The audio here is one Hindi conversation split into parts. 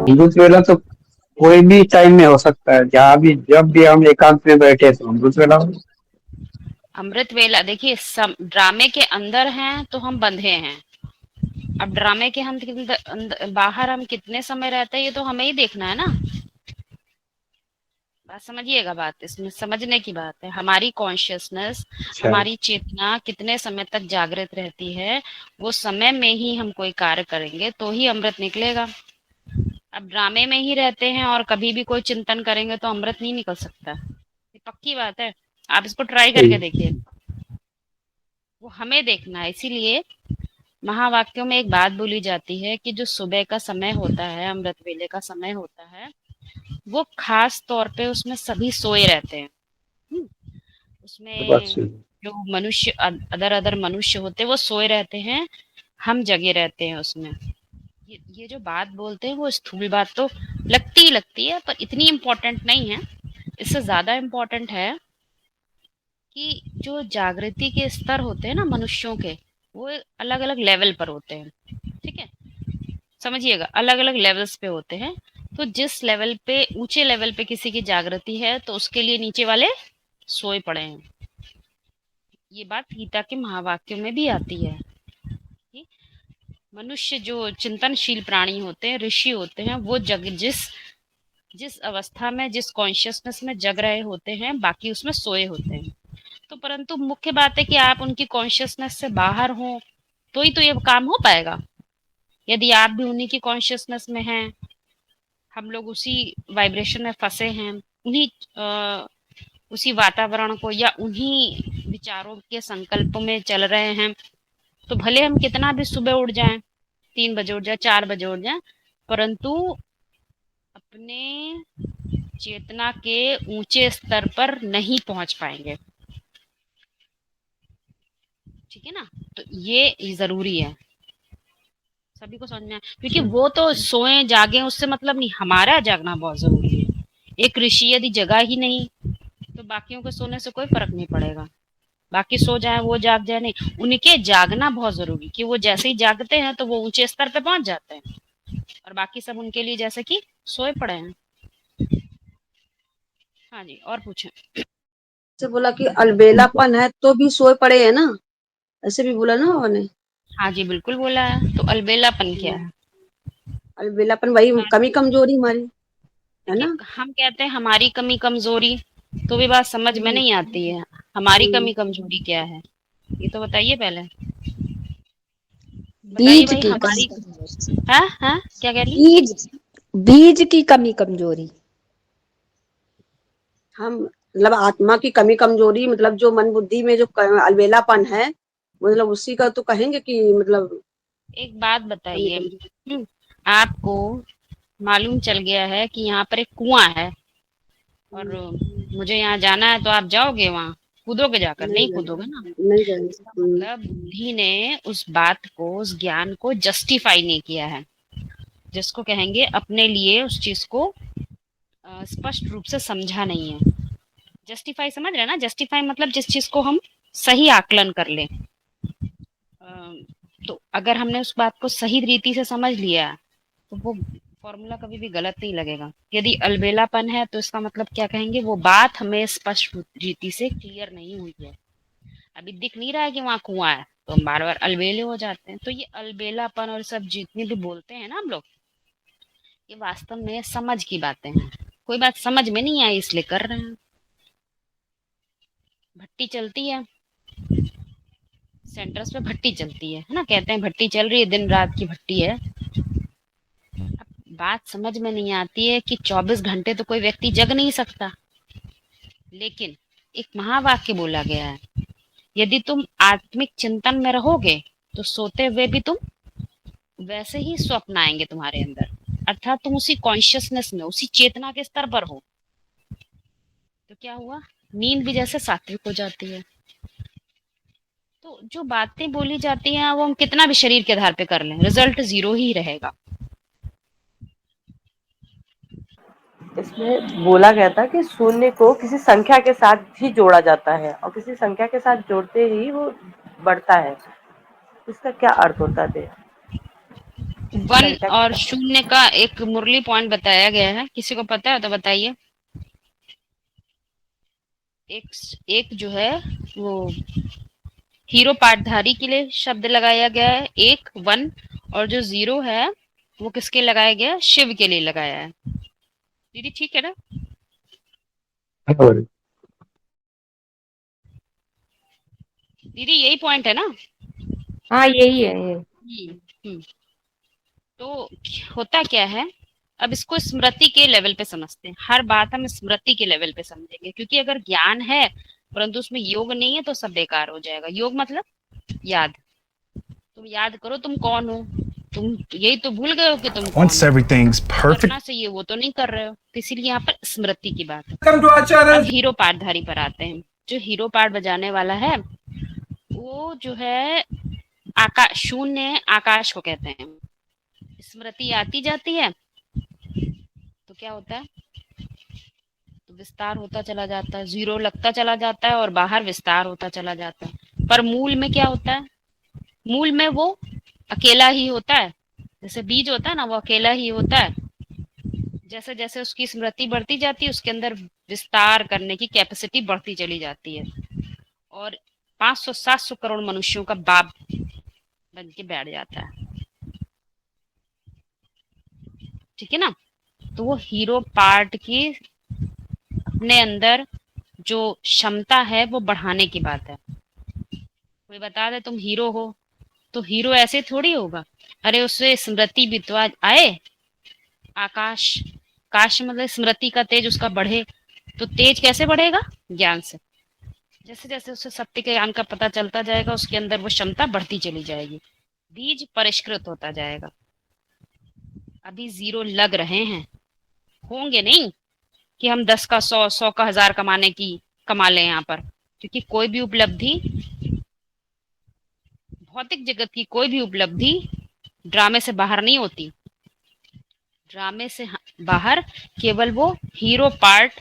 अमृत वेला तो कोई भी टाइम में हो सकता है, जहाँ भी जब भी हम एकांत में बैठे तो अमृत वेला हो। अमृत वेला देखिए, ड्रामे के अंदर हैं तो हम बंधे हैं। अब ड्रामे के हम बाहर हम कितने समय रहते हैं, ये तो हमें ही देखना है ना। बात समझिएगा, बात इसमें समझने की बात है। हमारी कॉन्शियसनेस, अच्छा। हमारी चेतना कितने समय तक जागृत रहती है, वो समय में ही हम कोई कार्य करेंगे तो ही अमृत निकलेगा। अब ड्रामे में ही रहते हैं और कभी भी कोई चिंतन करेंगे तो अमृत नहीं निकल सकता, ये पक्की बात है। आप इसको ट्राई सही। करके देखिए। वो हमें देखना है, इसीलिए महावाक्यों में एक बात बोली जाती है कि जो सुबह का समय होता है, अमृत वेले का समय होता है, वो खास तौर पे उसमें सभी सोए रहते हैं। हम्म, तो बात उसमें सही। जो मनुष्य, अदर अदर मनुष्य होते हैं, वो सोए रहते हैं, हम जगे रहते हैं उसमें। ये जो बात बोलते हैं वो स्थूल बात तो लगती है, पर इतनी इम्पोर्टेंट नहीं है। इससे ज्यादा इम्पोर्टेंट है कि जो जागृति के स्तर होते हैं ना मनुष्यों के, वो अलग अलग लेवल पर होते हैं। ठीक है, समझिएगा, अलग अलग लेवल्स पे होते हैं। तो जिस लेवल पे, ऊंचे लेवल पे किसी की जागृति है, तो उसके लिए नीचे वाले सोए पड़े हैं। ये बात गीता के महावाक्यों में भी आती है कि मनुष्य जो चिंतनशील प्राणी होते हैं, ऋषि होते हैं, वो जग जिस जिस अवस्था में, जिस कॉन्शियसनेस में जग रहे होते हैं, बाकी उसमें सोए होते हैं। तो परंतु मुख्य बात है कि आप उनकी कॉन्शियसनेस से बाहर हो तो ही तो ये काम हो पाएगा। यदि आप भी उन्हीं की कॉन्शियसनेस में हैं, हम लोग उसी वाइब्रेशन में फंसे हैं, उन्हीं उसी वातावरण को या उन्हीं विचारों के संकल्प में चल रहे हैं, तो भले हम कितना भी सुबह उठ जाएं, 3 बजे उठ जाए, 4 बजे उठ जाए, परंतु अपने चेतना के ऊंचे स्तर पर नहीं पहुंच पाएंगे। ठीक है ना। तो ये जरूरी है, सभी को समझ में आए, क्योंकि अच्छा। वो तो सोए जागे उससे मतलब नहीं, हमारा जागना बहुत जरूरी है। एक ऋषि यदि जगा ही नहीं तो बाकियों के सोने से कोई फर्क नहीं पड़ेगा। बाकी सो जाए, वो जाग जाए, नहीं, उनके जागना बहुत जरूरी, कि वो जैसे ही जागते हैं तो वो ऊंचे स्तर पे पहुंच जाते हैं, और बाकी सब उनके लिए जैसे कि सोए पड़े हैं। हाँ जी, और पूछें। से बोला कि अलबेलापन है तो भी सोए पड़े है ना, ऐसे भी बोला ना उन्होंने। हाँ जी, बिल्कुल बोला है। तो अलबेलापन क्या है? अलबेलापन वही हाँ कमी जी, कमजोरी हमारी, है देखिए, ना। हम कहते हैं हमारी कमी कमजोरी, तो भी बात समझ में हम्म, नहीं आती है। हमारी हम्म। कमी कमजोरी क्या है, ये तो बताइए पहले। बताइए बीज भाई, की कमी हमारी। कमजोरी। हाँ हाँ, क्या कह रही हैं? बीज बीज की कमी कमजोरी। हम मतलब आत्मा की कमी कमजोरी, मतलब जो मन बुद्धि में जो अलबेलापन है, मतलब उसी का तो कहेंगे कि मतलब एक बात कमी बताइए। कमजोरी। आपको मालूम चल गया है कि यहाँ पर एक कुआं है, और हम्म, मुझे यहाँ जाना है, तो आप जाओगे वहां? कूदोगे जाकर? नहीं नहीं कूदोगे ना। जाएंगे, नहीं जाएंगे। इसका मतलब बुद्धि ने उस बात को, उस ज्ञान को जस्टिफाई नहीं किया है, जिसको कहेंगे अपने लिए उस चीज को स्पष्ट रूप से समझा नहीं है। जस्टिफाई समझ रहे हैं ना? जस्टिफाई मतलब जिस चीज को हम सही आकलन कर लें। तो अगर हमने उस बात को सही रीति से समझ लिया, तो वो फॉर्मूला कभी भी गलत नहीं लगेगा। यदि अलबेलापन है तो इसका मतलब क्या कहेंगे, वो बात हमें स्पष्ट रीति से क्लियर नहीं हुई है। अभी दिख नहीं रहा है कि वहां कुआं है, तो हम बार बार अलबेले हो जाते हैं। तो ये अलबेलापन और सब जितने भी बोलते हैं ना हम लोग, ये वास्तव में समझ की बातें हैं। कोई बात समझ में नहीं आई इसलिए कर रहे हैं। भट्टी चलती है, सेंटर्स पे भट्टी चलती है ना, कहते हैं भट्टी चल रही है, दिन रात की भट्टी है। बात समझ में नहीं आती है कि 24 घंटे तो कोई व्यक्ति जग नहीं सकता। लेकिन एक महावाक्य बोला गया है, यदि तुम आत्मिक चिंतन में रहोगे तो सोते हुए भी तुम वैसे ही स्वप्न आएंगे तुम्हारे अंदर, अर्थात तुम उसी कॉन्शियसनेस में, उसी चेतना के स्तर पर हो। तो क्या हुआ, नींद भी जैसे सात्विक हो जाती है। तो जो बातें बोली जाती हैं वो हम कितना भी शरीर के आधार पे कर लें, रिजल्ट जीरो ही रहेगा। इसमें बोला गया था कि शून्य को किसी संख्या के साथ ही जोड़ा जाता है, और किसी संख्या के साथ जोड़ते ही वो बढ़ता है। इसका क्या अर्थ होता है? वन संख्या के और साथ। शून्य का एक मुरली पॉइंट बताया गया है, किसी को पता है तो बताइए। एक एक जो है वो हीरो पाठधारी के लिए शब्द लगाया गया है, एक वन, और जो जीरो है वो किसके लगाया गया है? शिव के लिए लगाया है। दीदी ठीक है ना? और दीदी यही पॉइंट है ना? हाँ यही है ये। हम्म। तो होता क्या है, अब इसको स्मृति के लेवल पे समझते हैं। हर बात हम स्मृति के लेवल पे समझेंगे, क्योंकि अगर ज्ञान है परंतु उसमें योग नहीं है तो सब बेकार हो जाएगा। योग मतलब याद। तुम याद करो तुम कौन हो, तुम यही तो भूल गए हो कि तुम कौन Once हो। everything's perfect. करना चाहिए वो तो नहीं कर रहे हो, तो इसीलिए यहाँ पर स्मृति की बात है। अब हीरो पाठधारी पर आते हैं। जो हीरो पाठ बजाने वाला है वो जो है आकाश, शून्य आकाश को कहते हैं। स्मृति आती जाती है तो क्या होता है, तो विस्तार होता चला जाता है, जीरो लगता चला जाता है और बाहर विस्तार होता चला जाता है। पर मूल में क्या होता है? मूल में वो अकेला ही होता है। जैसे बीज होता है ना, वो अकेला ही होता है। जैसे जैसे उसकी स्मृति बढ़ती जाती है उसके अंदर विस्तार करने की कैपेसिटी बढ़ती चली जाती है, और 500-700 करोड़ मनुष्यों का बाप बन के बैठ जाता है। ठीक है ना? तो वो हीरो पार्ट की अपने अंदर जो क्षमता है वो बढ़ाने की बात है। कोई बता दे तुम हीरो हो, तो हीरो ऐसे थोड़ी होगा। अरे उससे स्मृति भी तो आज आए। आकाश, काश मतलब स्मृति का तेज उसका बढ़े, तो तेज कैसे बढ़ेगा? ज्ञान से। जैसे जैसे उसे सत्य के ज्ञान का पता चलता जाएगा उसके अंदर वो क्षमता बढ़ती चली जाएगी, बीज परिष्कृत होता जाएगा। अभी जीरो लग रहे हैं, होंगे नहीं कि हम 10 का 100, 100 का 1000 कमा लें यहाँ पर। क्योंकि कोई भी उपलब्धि, भौतिक जगत की कोई भी उपलब्धि ड्रामे से बाहर नहीं होती। ड्रामे से बाहर केवल वो हीरो पार्ट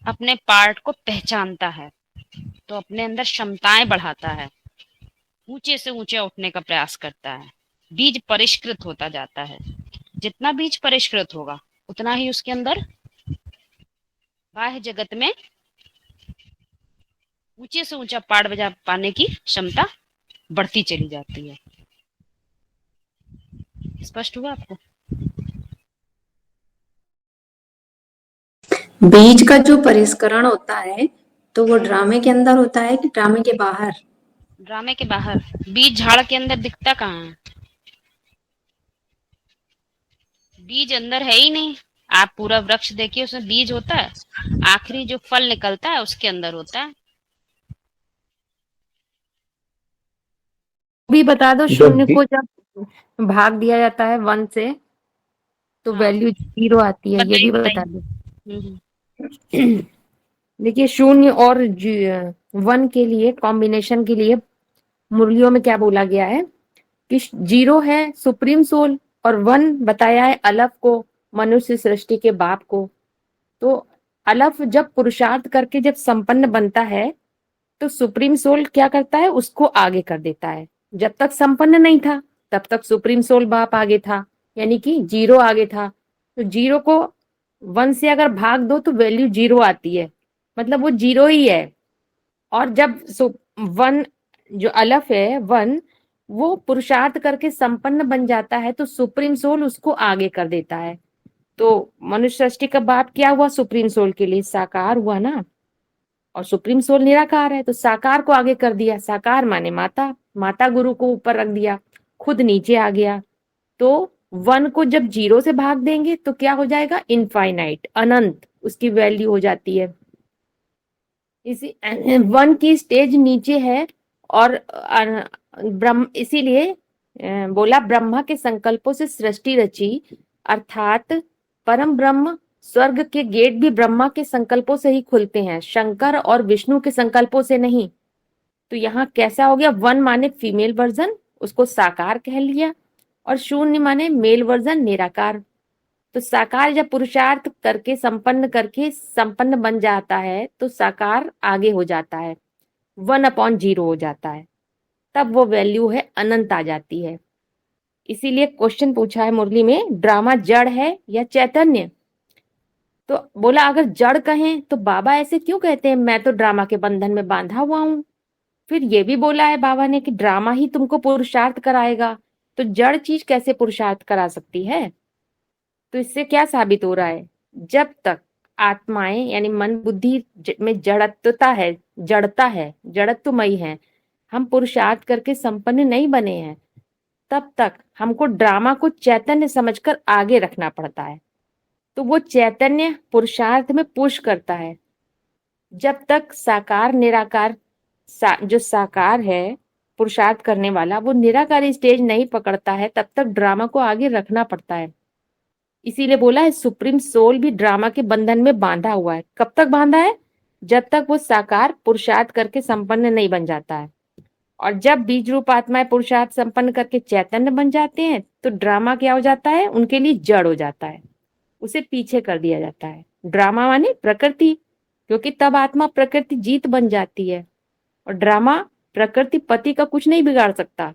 अपने पार्ट को पहचानता है, तो अपने अंदर क्षमताएं बढ़ाता है, ऊंचे से ऊंचे उठने का प्रयास करता है, बीज परिष्कृत होता जाता है। जितना बीज परिष्कृत होगा उतना ही उसके अंदर बाह्य जगत में ऊंचे से ऊंचा पाड़ बजा पाने की क्षमता बढ़ती चली जाती है। स्पष्ट हुआ आपको? बीज का जो परिष्करण होता है तो वो ड्रामे के अंदर होता है कि ड्रामे के बाहर? ड्रामे के बाहर। बीज झाड़ के अंदर दिखता कहाँ है? बीज अंदर है ही नहीं। आप पूरा वृक्ष देखिए उसमें बीज होता है, आखिरी जो फल निकलता है उसके अंदर होता है। भी बता दो, जब शून्य भी को जब भाग दिया जाता है 1 से तो हाँ वैल्यू 0 आती है, ये बताइए भी बताइए। बता दो। देखिए, शून्य और 1 के लिए कॉम्बिनेशन के लिए मुरलियों में क्या बोला गया है कि 0 है सुप्रीम सोल और 1 बताया है अलफ को, मनुष्य सृष्टि के बाप को। तो अलफ जब पुरुषार्थ करके जब संपन्न बनता है तो सुप्रीम सोल क्या करता है, उसको आगे कर देता है। जब तक संपन्न नहीं था तब तक सुप्रीम सोल बाप आगे था, यानी कि 0 आगे था। तो 0 को 1 से अगर भाग दो तो वैल्यू 0 आती है, मतलब वो 0 ही है। और जब 1 जो अलफ है 1 वो पुरुषार्थ करके संपन्न बन जाता है तो सुप्रीम सोल उसको आगे कर देता है। तो मनुष्य सृष्टि का बाप क्या हुआ सुप्रीम सोल के लिए? साकार हुआ ना, और सुप्रीम सोल निराकार है तो साकार को आगे कर दिया। साकार माने माता, माता गुरु को ऊपर रख दिया, खुद नीचे आ गया। तो 1 को जब 0 से भाग देंगे तो क्या हो जाएगा? इनफाइनाइट, अनंत उसकी वैल्यू हो जाती है। इसी 1 की स्टेज नीचे है और ब्रह्म, इसीलिए बोला ब्रह्मा के संकल्पों से सृष्टि रची, अर्थात परम ब्रह्म स्वर्ग के गेट भी ब्रह्मा के संकल्पों से ही खुलते हैं, शंकर और विष्णु के संकल्पों से नहीं। तो यहाँ कैसा हो गया? 1 माने फीमेल वर्जन, उसको साकार कह लिया, और शून्य माने मेल वर्जन, निराकार। तो साकार जब पुरुषार्थ करके संपन्न बन जाता है तो साकार आगे हो जाता है, 1/0 हो जाता है, तब वो वैल्यू है अनंत आ जाती है। इसीलिए क्वेश्चन पूछा है मुरली में, ड्रामा जड़ है या चैतन्य? तो बोला अगर जड़ कहें तो बाबा ऐसे क्यों कहते हैं, मैं तो ड्रामा के बंधन में बांधा हुआ हूं। फिर ये भी बोला है बाबा ने कि ड्रामा ही तुमको पुरुषार्थ कराएगा, तो जड़ चीज कैसे पुरुषार्थ करा सकती है? तो इससे क्या साबित हो रहा है, जब तक आत्माएं यानी मन बुद्धि में जड़ता है, जड़त्वमयी है, हम पुरुषार्थ करके संपन्न नहीं बने हैं, तब तक हमको ड्रामा को चैतन्य समझकर आगे रखना पड़ता है। तो वो चैतन्य पुरुषार्थ में पुश करता है। जब तक साकार निराकार जो साकार है पुरुषार्थ करने वाला वो निराकार स्टेज नहीं पकड़ता है, तब तक ड्रामा को आगे रखना पड़ता है। इसीलिए बोला है सुप्रीम सोल भी ड्रामा के बंधन में बांधा हुआ है। कब तक बांधा है? जब तक वो साकार पुरुषार्थ करके संपन्न नहीं बन जाता है। और जब बीज रूप आत्माएं पुरुषार्थ संपन्न करके चैतन्य बन जाते हैं तो ड्रामा क्या हो जाता है, उनके लिए जड़ हो जाता है, उसे पीछे कर दिया जाता है। ड्रामा माने प्रकृति, क्योंकि तब आत्मा प्रकृति जीत बन जाती है और ड्रामा प्रकृति पति का कुछ नहीं बिगाड़ सकता।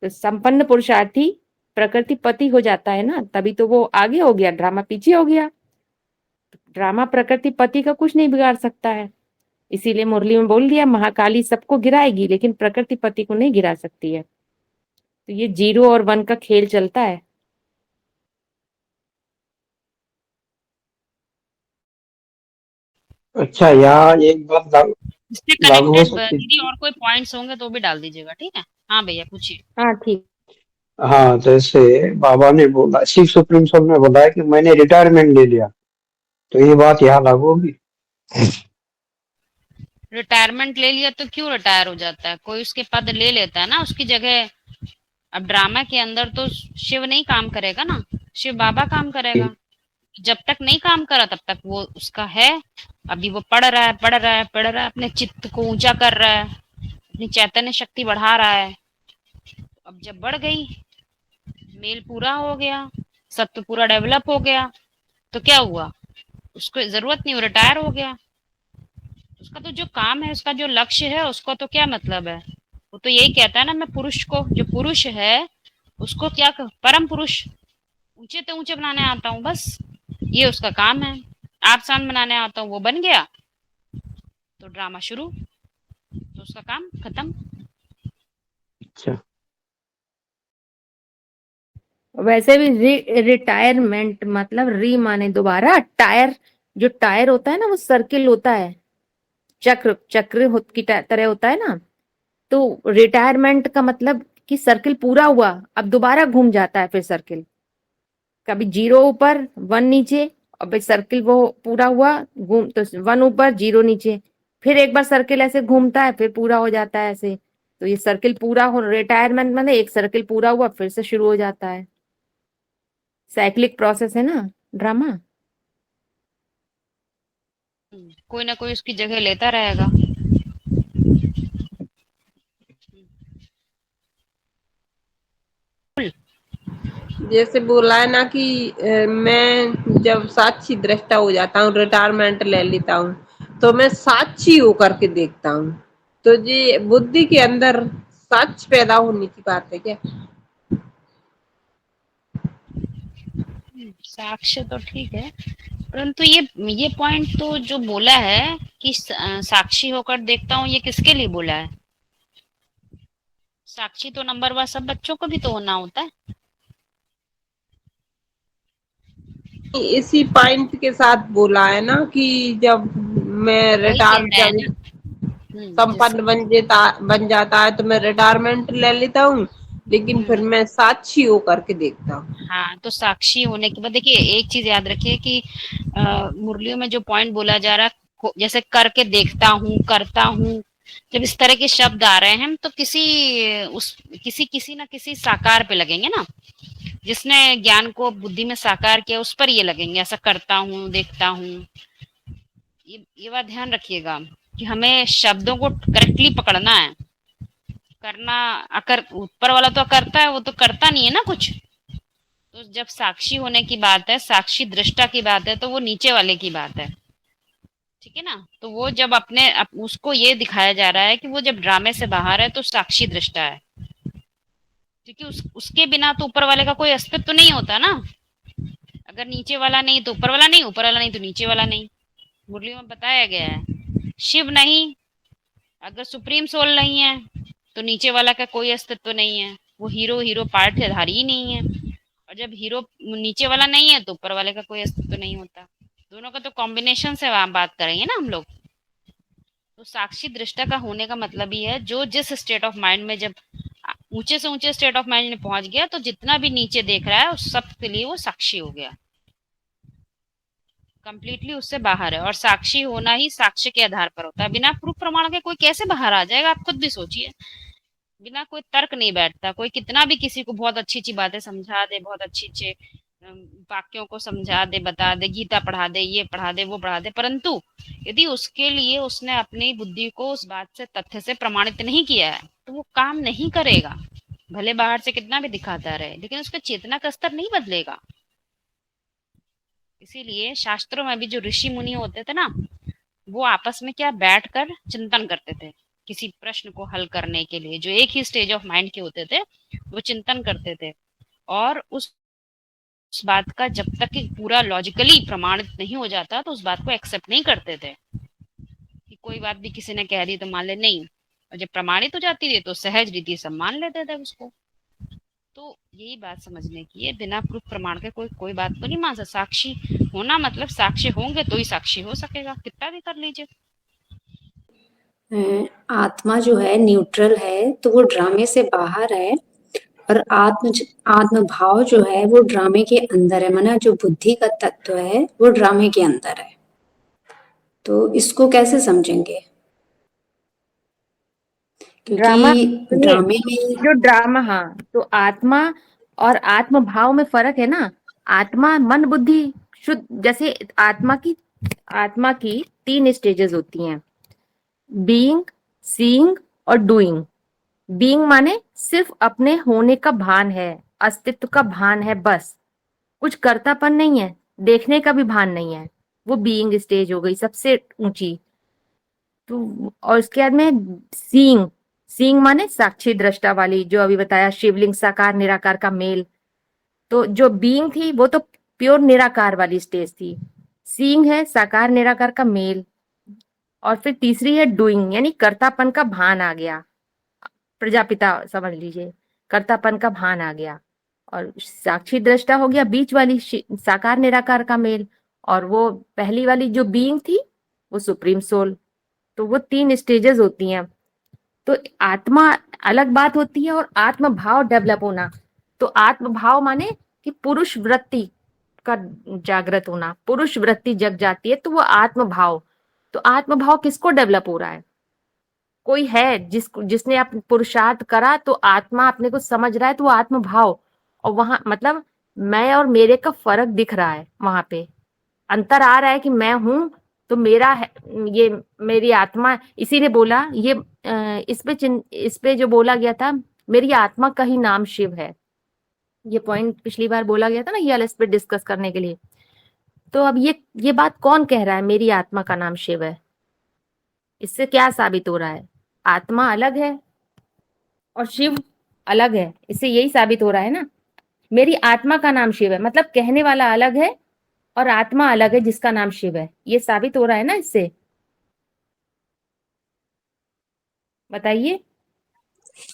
तो संपन्न पुरुषार्थी प्रकृति पति हो जाता है ना, तभी तो वो आगे हो गया, ड्रामा पीछे हो गया। ड्रामा प्रकृति पति का कुछ नहीं बिगाड़ सकता है। इसीलिए मुरली में बोल दिया महाकाली सबको गिराएगी लेकिन प्रकृति पति को नहीं गिरा सकती है। तो ये 0 और 1 का खेल चलता है। अच्छा, यहाँ एक बात इससे लागू हो कनेक्टेड सकती है। दीदी और कोई पॉइंट्स होंगे तो भी डाल दीजिएगा, ठीक है? हाँ भैया पूछिए। हाँ ठीक। हाँ, जैसे बाबा ने बोला, शिव सुप्रीम सोल ने बोला है कि मैंने रिटायरमेंट ले लिया, तो ये बात यहाँ लागू होगी? रिटायरमेंट ले लिया तो क्यों रिटायर हो जाता है? कोई उसके पद ले लेता है ना उसकी जगह। अब ड्रामा के अंदर तो शिव नहीं काम करेगा ना, शिव बाबा काम करेगा। जब तक नहीं काम करा तब तक वो उसका है। अभी वो पढ़ रहा है, अपने चित्त को ऊंचा कर रहा है, अपनी चैतन्य शक्ति बढ़ा रहा है। अब जब बढ़ गई, मेल पूरा हो गया, सत्व पूरा डेवलप हो गया, तो क्या हुआ? उसको जरूरत नहीं, वो रिटायर हो गया। उसका तो जो काम है, उसका जो लक्ष्य है, उसको तो क्या मतलब है? वो तो यही कहता है ना, मैं पुरुष को, जो पुरुष है उसको क्या परम पुरुष ऊंचे तो ऊंचे बनाने आता हूँ, बस ये उसका काम है। आप शान बनाने आता हूँ, वो बन गया तो ड्रामा शुरू, तो उसका काम खत्म। अच्छा, वैसे भी रिटायरमेंट मतलब री माने दोबारा, टायर, जो टायर होता है ना वो सर्किल होता है, चक्र की तरह होता है ना। तो रिटायरमेंट का मतलब कि सर्किल पूरा हुआ, अब दोबारा घूम जाता है फिर सर्किल, कभी 0 ऊपर 1 नीचे, और फिर सर्किल वो पूरा हुआ, घूम तो 1 ऊपर 0 नीचे, फिर एक बार सर्किल ऐसे घूमता है, फिर पूरा हो जाता है ऐसे। तो ये सर्किल पूरा हो, रिटायरमेंट मतलब एक सर्किल पूरा हुआ फिर से शुरू हो जाता है। साइक्लिक प्रोसेस है ना ड्रामा। कोई ना कोई उसकी जगह लेता रहेगा। जैसे बोला है ना कि मैं जब साक्षी दृष्टा हो जाता हूँ, रिटायरमेंट ले लेता हूँ, तो मैं साक्षी होकर के देखता हूँ। तो ये बुद्धि के अंदर सच पैदा होने की बात है क्या? साक्ष्य तो ठीक है, परंतु ये पॉइंट तो जो बोला है कि साक्षी होकर देखता हूँ, ये किसके लिए बोला है? साक्षी तो नंबर 1 सब बच्चों को भी तो होना होता है। इसी पॉइंट के साथ बोला है ना कि जब मैं रिटायर संपन्न बन जाता है तो मैं रिटायरमेंट ले लेता हूँ, लेकिन फिर मैं साक्षी होकर के देखता हूँ। हाँ, तो साक्षी होने के बाद देखिए एक चीज याद रखिए कि मुरलियों में जो पॉइंट बोला जा रहा है, जैसे करके देखता हूँ, करता हूँ, जब इस तरह के शब्द आ रहे हैं तो किसी ना किसी साकार पे लगेंगे ना, जिसने ज्ञान को बुद्धि में साकार किया उस पर ये लगेंगे, ऐसा करता हूँ, देखता हूँ। ये बात ध्यान रखिएगा कि हमें शब्दों को करेक्टली पकड़ना है। करना ऊपर वाला तो करता है, वो तो करता नहीं है ना कुछ। तो जब साक्षी होने की बात है, साक्षी दृष्टा की बात है, तो वो नीचे वाले की बात है, ठीक है ना? तो वो जब उसको ये दिखाया जा रहा है कि वो जब ड्रामे से बाहर है तो साक्षी दृष्टा है। तो क्योंकि उसके बिना तो ऊपर वाले का कोई अस्तित्व तो नहीं होता ना। अगर नीचे वाला नहीं तो ऊपर वाला नहीं, ऊपर वाला नहीं तो नीचे वाला नहीं। मुरली में बताया गया है, शिव नहीं, अगर सुप्रीम सोल नहीं है तो नीचे वाला का कोई अस्तित्व नहीं है, वो हीरो पार्टधारी ही नहीं है। और जब हीरो नीचे वाला नहीं है तो ऊपर वाले का कोई अस्तित्व नहीं होता। दोनों का तो कॉम्बिनेशन से बात करेंगे ना हम लोग। तो साक्षी दृष्टा का होने का मतलब ही है जो जिस स्टेट ऑफ माइंड में जब ऊंचे से ऊंचे स्टेट ऑफ माइंड में पहुंच गया तो जितना भी नीचे देख रहा है उस सब के लिए वो साक्षी हो गया, कंप्लीटली उससे बाहर है। और साक्षी होना ही साक्ष्य के आधार पर होता है। बिना प्रूफ प्रमाण के कोई कैसे बाहर आ जाएगा, आप खुद भी सोचिए। बिना कोई तर्क नहीं बैठता। कोई कितना भी किसी को बहुत अच्छी अच्छी बातें समझा दे, बहुत अच्छे अच्छे वाक्यों को समझा दे, बता दे, गीता पढ़ा दे, ये पढ़ा दे, वो पढ़ा दे, परंतु यदि उसके लिए उसने अपनी बुद्धि को उस बात से, तथ्य से प्रमाणित नहीं किया है तो वो काम नहीं करेगा। भले बाहर से कितना भी दिखाता रहे, लेकिन उसका चेतना का स्तर नहीं बदलेगा। इसीलिए शास्त्रों में भी जो ऋषि मुनि होते थे ना, वो आपस में क्या बैठकर चिंतन करते थे किसी प्रश्न को हल करने के लिए। जो एक ही स्टेज ऑफ माइंड के होते थे वो चिंतन करते थे, और उस बात का जब तक कि पूरा लॉजिकली प्रमाणित नहीं हो जाता तो उस बात को एक्सेप्ट नहीं करते थे। कि कोई बात भी किसी ने कह दी तो मान ले नहीं, और जब प्रमाणित हो जाती थी तो सहज रीति से मान लेते थे उसको। तो यही बात समझने की है, बिना प्रूफ प्रमाण के कोई बात तो नहीं मान सकता। साक्षी होना मतलब साक्षी होंगे तो ही साक्षी हो सकेगा, कितना भी कर लीजिए। आत्मा जो है न्यूट्रल है, तो वो ड्रामे से बाहर है, और आत्म भाव जो है वो ड्रामे के अंदर है। माना जो बुद्धि का तत्व है वो ड्रामे के अंदर है। तो इसको कैसे समझेंगे? ड्रामा, क्योंकि ड्रामे में जो ड्रामा, हाँ, तो आत्मा और आत्म भाव में फर्क है ना। आत्मा मन बुद्धि शुद्ध, जैसे आत्मा की 3 स्टेजेस होती हैं, बीइंग, सीइंग और डूइंग। बीइंग माने सिर्फ अपने होने का भान है, अस्तित्व का भान है, बस कुछ कर्तापन नहीं है, देखने का भी भान नहीं है, वो बीइंग स्टेज हो गई सबसे ऊंची। तो और उसके बाद में सीइंग माने साक्षी दृष्टा वाली, जो अभी बताया शिवलिंग साकार निराकार का मेल। तो जो बीइंग थी वो तो प्योर निराकार वाली स्टेज थी। सीइंग है साकार निराकार का मेल, और फिर तीसरी है डूइंग, यानी कर्तापन का भान आ गया। प्रजापिता समझ लीजिए, कर्तापन का भान आ गया। और साक्षी दृष्टा हो गया बीच वाली साकार निराकार का मेल, और वो पहली वाली जो बीइंग थी वो सुप्रीम सोल। तो वो 3 स्टेजेस होती हैं। तो आत्मा अलग बात होती है और आत्म भाव डेवलप होना। तो आत्म भाव माने कि पुरुष वृत्ति का जागृत होना, पुरुष वृत्ति जग जाती है तो वो आत्म भाव। तो आत्म भाव किसको डेवलप हो रहा है? कोई है जिसने आप पुरुषार्थ करा तो आत्मा अपने को समझ रहा है, तो वो आत्म भाव। और वहां मतलब मैं और मेरे का फर्क दिख रहा है, वहां पे अंतर आ रहा है कि मैं हूं तो मेरा है, ये मेरी आत्मा। इसीलिए बोला ये इस पे जो बोला गया था, मेरी आत्मा का ही नाम शिव है। ये पॉइंट पिछली बार बोला गया था ना, ये इस पे डिस्कस करने के लिए। तो अब ये बात कौन कह रहा है मेरी आत्मा का नाम शिव है? इससे क्या साबित हो रहा है? आत्मा अलग है और शिव अलग है, इससे यही साबित हो रहा है ना। मेरी आत्मा का नाम शिव है मतलब कहने वाला अलग है और आत्मा अलग है जिसका नाम शिव है, ये साबित हो रहा है ना इससे। बताइए।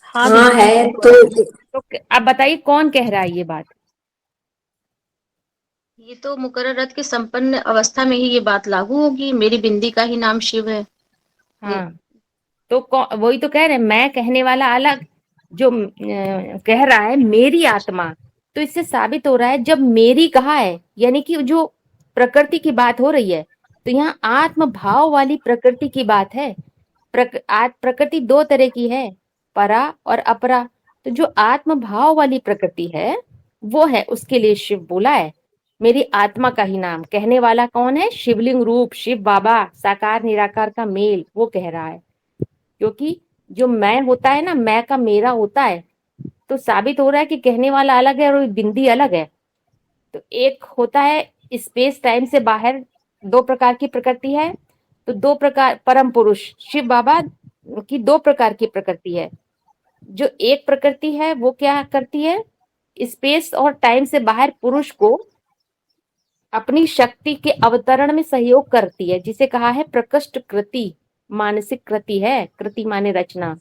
हाँ है। तो अब बताइए कौन कह रहा है ये बात? ये तो मुकर्रर रथ के संपन्न अवस्था में ही ये बात लागू होगी, मेरी बिंदी का ही नाम शिव है। हाँ, तो वही तो कह रहे हैं, मैं कहने वाला अलग, जो कह रहा है मेरी आत्मा। तो इससे साबित हो रहा है जब मेरी कहा है, यानी कि जो प्रकृति की बात हो रही है, तो यहाँ आत्म भाव वाली प्रकृति की बात है। प्रकृति 2 तरह की है, परा और अपरा। तो जो आत्म भाव वाली प्रकृति है वो है, उसके लिए शिव बोला है मेरी आत्मा का ही नाम। कहने वाला कौन है? शिवलिंग रूप शिव बाबा, साकार निराकार का मेल, वो कह रहा है। क्योंकि जो मैं होता है ना, मैं का मेरा होता है, तो साबित हो रहा है कि कहने वाला अलग है और बिंदी अलग है। तो एक होता है स्पेस टाइम से बाहर, 2 प्रकार की प्रकृति है। तो 2 प्रकार, परम पुरुष शिव बाबा की 2 प्रकार की प्रकृति है। जो एक प्रकृति है वो क्या करती है, स्पेस और टाइम से बाहर पुरुष को अपनी शक्ति के अवतरण में सहयोग करती है, जिसे कहा है प्रकृष्ट कृति। मानसिक कृति है, कृति माने रचना।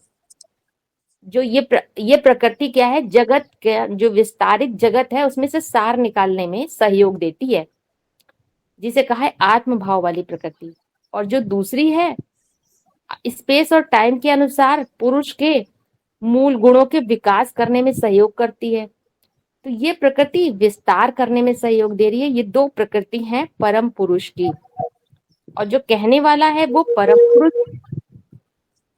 जो ये प्रकृति क्या है, जगत का जो विस्तारित जगत है उसमें से सार निकालने में सहयोग देती है, जिसे कहा है आत्म भाव वाली प्रकृति। और जो दूसरी है, स्पेस और टाइम के अनुसार पुरुष के मूल गुणों के विकास करने में सहयोग करती है। तो ये प्रकृति विस्तार करने में सहयोग दे रही है। ये दो प्रकृति हैं परम पुरुष की। और जो कहने वाला है वो परम पुरुष,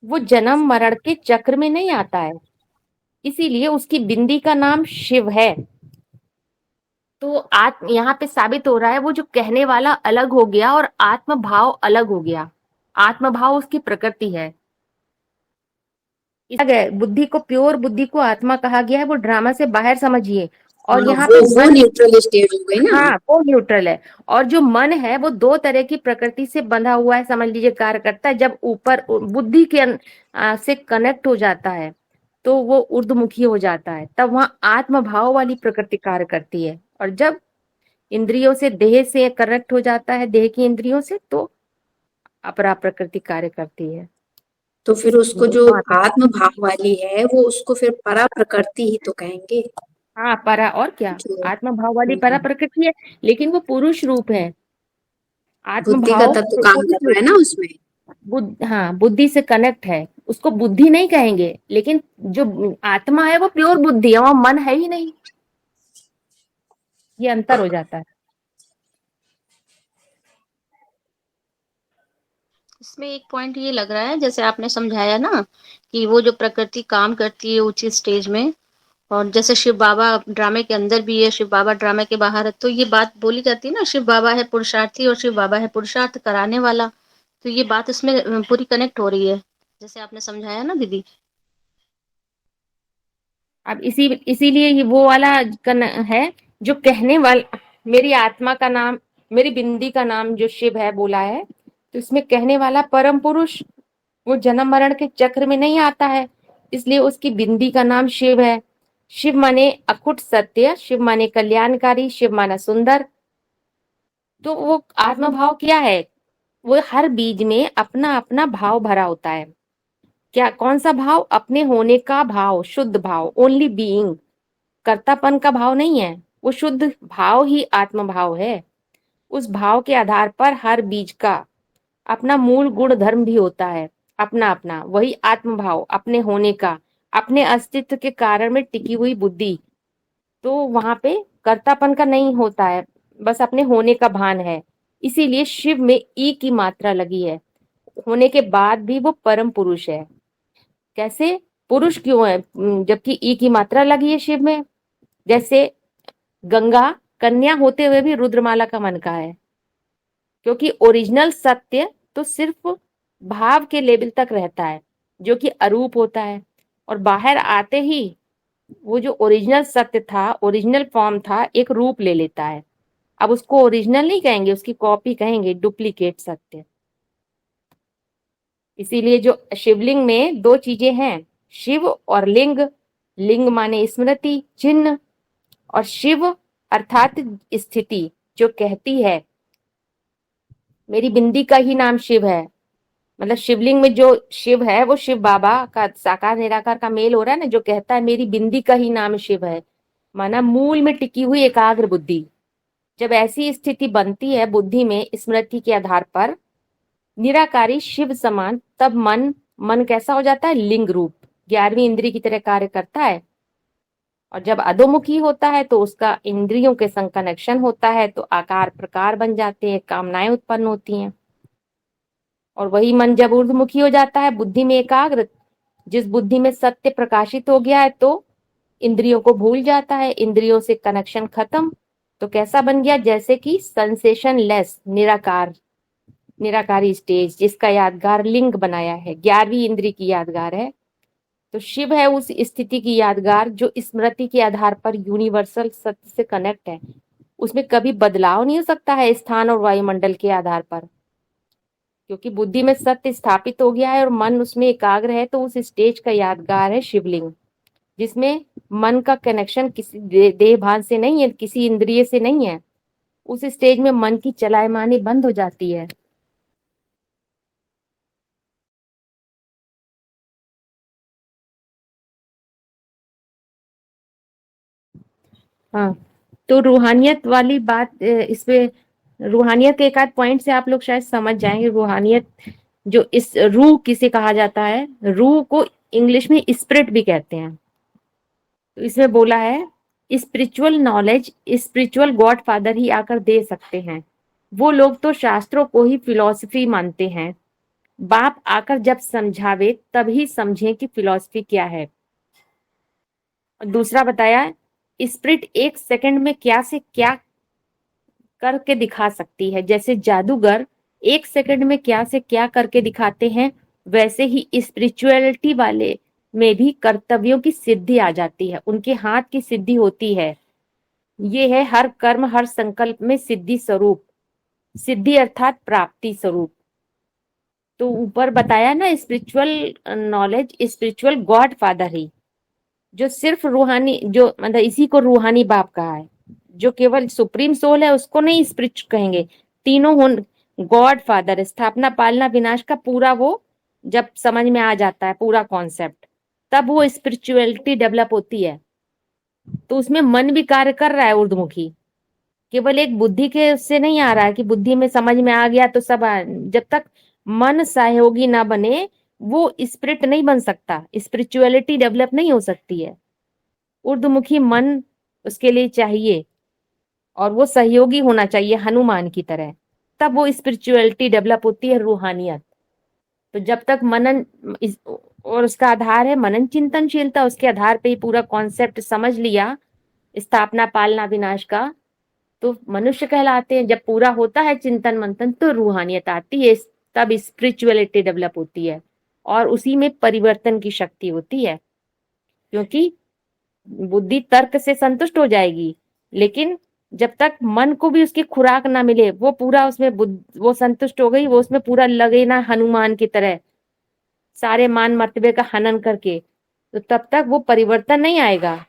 वो जन्म मरण के चक्र में नहीं आता है, इसीलिए उसकी बिंदी का नाम शिव है। तो आत्म यहाँ पे साबित हो रहा है वो जो कहने वाला अलग हो गया और आत्म भाव अलग हो गया। आत्म भाव उसकी प्रकृति है। बुद्धि को, प्योर बुद्धि को आत्मा कहा गया है, वो ड्रामा से बाहर समझिए। और यहाँ पे वो न्यूट्रल स्टेज हो गई ना। हाँ, वो न्यूट्रल है। और जो मन है वो दो तरह की प्रकृति से बंधा हुआ है, समझ लीजिए, कार्य करता है। जब ऊपर बुद्धि के से कनेक्ट हो जाता है तो वो ऊर्ध्वमुखी हो जाता है, तब वहां आत्म भाव वाली प्रकृति कार्य करती है। और जब इंद्रियों से, देह से कनेक्ट हो जाता है, देह की इंद्रियों से, तो अपरा प्रकृति कार्य करती है। तो फिर उसको जो आत्म भाव वाली है वो उसको फिर परा प्रकृति ही तो कहेंगे। हाँ, परा, और क्या, आत्म भाव वाली परा प्रकृति है, लेकिन वो पुरुष रूप है। आत्म बुद्धि का भाव तत्व काम कर रहा है ना उसमें। हाँ, बुद्धि से कनेक्ट है, उसको बुद्धि नहीं कहेंगे। लेकिन जो आत्मा है वो प्योर बुद्धि है, वो मन है ही नहीं। ये अंतर हो जाता है। इसमें एक पॉइंट ये लग रहा है, जैसे आपने समझाया ना कि वो जो प्रकृति काम करती है उचित स्टेज में, और जैसे शिव बाबा ड्रामे के अंदर भी है, शिव बाबा ड्रामे के बाहर है, तो ये बात बोली जाती है ना, शिव बाबा है पुरुषार्थी और शिव बाबा है पुरुषार्थ कराने वाला। तो ये बात इसमें पूरी कनेक्ट हो रही है, जैसे आपने समझाया ना दीदी। अब इसीलिए वो वाला है जो कहने वाला, मेरी आत्मा का नाम, मेरी बिंदी का नाम जो शिव है बोला है, तो इसमें कहने वाला परम पुरुष वो जन्म मरण के चक्र में नहीं आता है, इसलिए उसकी बिंदी का नाम शिव है। शिव माने अखुट सत्य, शिव माने कल्याणकारी, शिव माना सुंदर। तो वो आत्म भाव क्या है, वो हर बीज में अपना अपना भाव भरा होता है। क्या, कौन सा भाव? अपने होने का भाव, शुद्ध भाव, ओनली बीइंग। कर्तापन का भाव नहीं है, वो शुद्ध भाव ही आत्म भाव है। उस भाव के आधार पर हर बीज का अपना मूल गुण धर्म भी होता है, अपना अपना, वही आत्म भाव, अपने होने का, अपने अस्तित्व के कारण में टिकी हुई बुद्धि। तो वहां पे कर्तापन का नहीं होता है, बस अपने होने का भान है। इसीलिए शिव में ई की मात्रा लगी है, होने के बाद भी वो परम पुरुष है। कैसे पुरुष क्यों है जबकि ई की मात्रा लगी है शिव में? जैसे गंगा कन्या होते हुए भी रुद्रमाला का मन का है, क्योंकि ओरिजिनल सत्य तो सिर्फ भाव के लेवल तक रहता है, जो कि अरूप होता है, और बाहर आते ही वो जो ओरिजिनल सत्य था, ओरिजिनल फॉर्म था, एक रूप ले लेता है। अब उसको ओरिजिनल नहीं कहेंगे, उसकी कॉपी कहेंगे, डुप्लीकेट सत्य। इसीलिए जो शिवलिंग में दो चीजें हैं, शिव और लिंग। लिंग माने स्मृति, चिन्ह, और शिव अर्थात स्थिति, जो कहती है मेरी बिंदी का ही नाम शिव है। मतलब शिवलिंग में जो शिव है वो शिव बाबा का साकार निराकार का मेल हो रहा है ना, जो कहता है मेरी बिंदी का ही नाम शिव है, माना मूल में टिकी हुई एकाग्र बुद्धि। जब ऐसी स्थिति बनती है बुद्धि में स्मृति के आधार पर निराकारी शिव समान, तब मन कैसा हो जाता है? लिंग रूप, 11वीं इंद्रिय की तरह कार्य करता है। और जब अधोमुखी होता है तो उसका इंद्रियों के संग कनेक्शन होता है, तो आकार प्रकार बन जाते हैं, कामनाएं उत्पन्न होती हैं। और वही मन जब ऊर्ध्वमुखी हो जाता है, बुद्धि में एकाग्र, जिस बुद्धि में सत्य प्रकाशित हो गया है, तो इंद्रियों को भूल जाता है, इंद्रियों से कनेक्शन खत्म। तो कैसा बन गया? जैसे कि सेंसेशन लेस, निराकारी स्टेज, जिसका यादगार लिंग बनाया है, 11वीं इंद्रिय की यादगार है। तो शिव है उस स्थिति की यादगार जो स्मृति के आधार पर यूनिवर्सल सत्य से कनेक्ट है। उसमें कभी बदलाव नहीं हो सकता है स्थान और वायुमंडल के आधार पर, क्योंकि बुद्धि में सत्य स्थापित हो गया है और मन उसमें एकाग्र है, तो उस स्टेज का यादगार है शिवलिंग, जिसमें मन का कनेक्शन किसी देह भान से नहीं है, किसी इंद्रिय से नहीं है। उस स्टेज में मन की चलायमानी बंद हो जाती है। हाँ, तो रूहानियत वाली बात, इस पे रूहानियत के एक आध पॉइंट से आप लोग शायद समझ जाएंगे। रूहानियत जो इस रूह किसे कहा जाता है, रूह को इंग्लिश में स्पिरिट भी कहते हैं। तो इसमें बोला है spiritual knowledge spiritual god father ही आकर दे सकते हैं। वो लोग तो शास्त्रों को ही फिलॉसफी मानते हैं। बाप आकर जब समझावे तभी समझें कि फिलॉसफी क्या है। और दूसरा बताया स्पिरिट एक सेकंड में क्या से क्या करके दिखा सकती है। जैसे जादूगर एक सेकंड में क्या से क्या करके दिखाते हैं, वैसे ही स्पिरिचुअलिटी वाले में भी कर्तव्यों की सिद्धि आ जाती है, उनके हाथ की सिद्धि होती है। ये है हर कर्म हर संकल्प में सिद्धि स्वरूप, सिद्धि अर्थात प्राप्ति स्वरूप। तो ऊपर बताया ना spiritual knowledge spiritual god father ही, जो सिर्फ रूहानी, जो मतलब इसी को रूहानी बाप कहा है। जो केवल सुप्रीम सोल है उसको नहीं स्पिरिट कहेंगे, तीनों गॉड फादर, स्थापना पालना विनाश का पूरा वो जब समझ में आ जाता है पूरा कॉन्सेप्ट, तब वो स्पिरिचुअलिटी डेवलप होती है। तो उसमें मन भी कार्य कर रहा है ऊर्ध्वमुखी, केवल एक बुद्धि के उससे नहीं आ रहा है कि बुद्धि में समझ में आ गया तो सब जब तक मन सहयोगी ना बने वो स्पिरिट नहीं बन सकता, स्पिरिचुअलिटी डेवलप नहीं हो सकती है। ऊर्ध्वमुखी मन उसके लिए चाहिए और वो सहयोगी होना चाहिए हनुमान की तरह, तब वो स्पिरिचुअलिटी डेवलप होती है, रूहानियत। तो जब तक मनन और उसका आधार है मनन चिंतनशीलता, उसके आधार पे ही पूरा कॉन्सेप्ट समझ लिया स्थापना पालना विनाश का, तो मनुष्य कहलाते हैं। जब पूरा होता है चिंतन मंथन तो रूहानियत आती है, तब स्पिरिचुअलिटी डेवलप होती है और उसी में परिवर्तन की शक्ति होती है। क्योंकि बुद्धि तर्क से संतुष्ट हो जाएगी, लेकिन जब तक मन को भी उसकी खुराक ना मिले, वो पूरा उसमें वो संतुष्ट हो गई, वो उसमें पूरा लगे ना हनुमान की तरह सारे मान मर्तबे का हनन करके, तो तब तक वो परिवर्तन नहीं आएगा,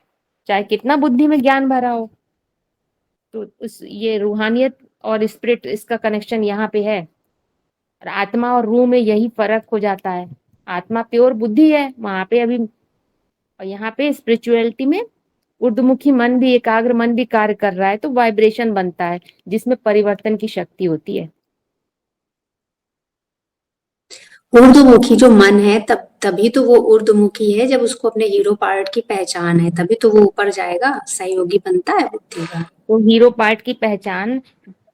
चाहे कितना बुद्धि में ज्ञान भरा हो। तो ये रूहानियत और स्पिरिट, इसका कनेक्शन यहाँ पे है। और आत्मा और रूह में यही फर्क हो जाता है। आत्मा प्योर बुद्धि है वहां पे अभी, और यहाँ पे स्पिरिचुअलिटी में ऊर्ध्वमुखी मन भी, एकाग्र मन भी कार्य कर रहा है, तो वाइब्रेशन बनता है जिसमें परिवर्तन की शक्ति होती है। ऊर्ध्वमुखी जो मन है तभी तो वो ऊर्ध्वमुखी है, जब उसको अपने हीरो पार्ट की पहचान है, तभी तो वो ऊपर जाएगा, सहयोगी बनता है बुद्धि का। तो हीरो पार्ट की पहचान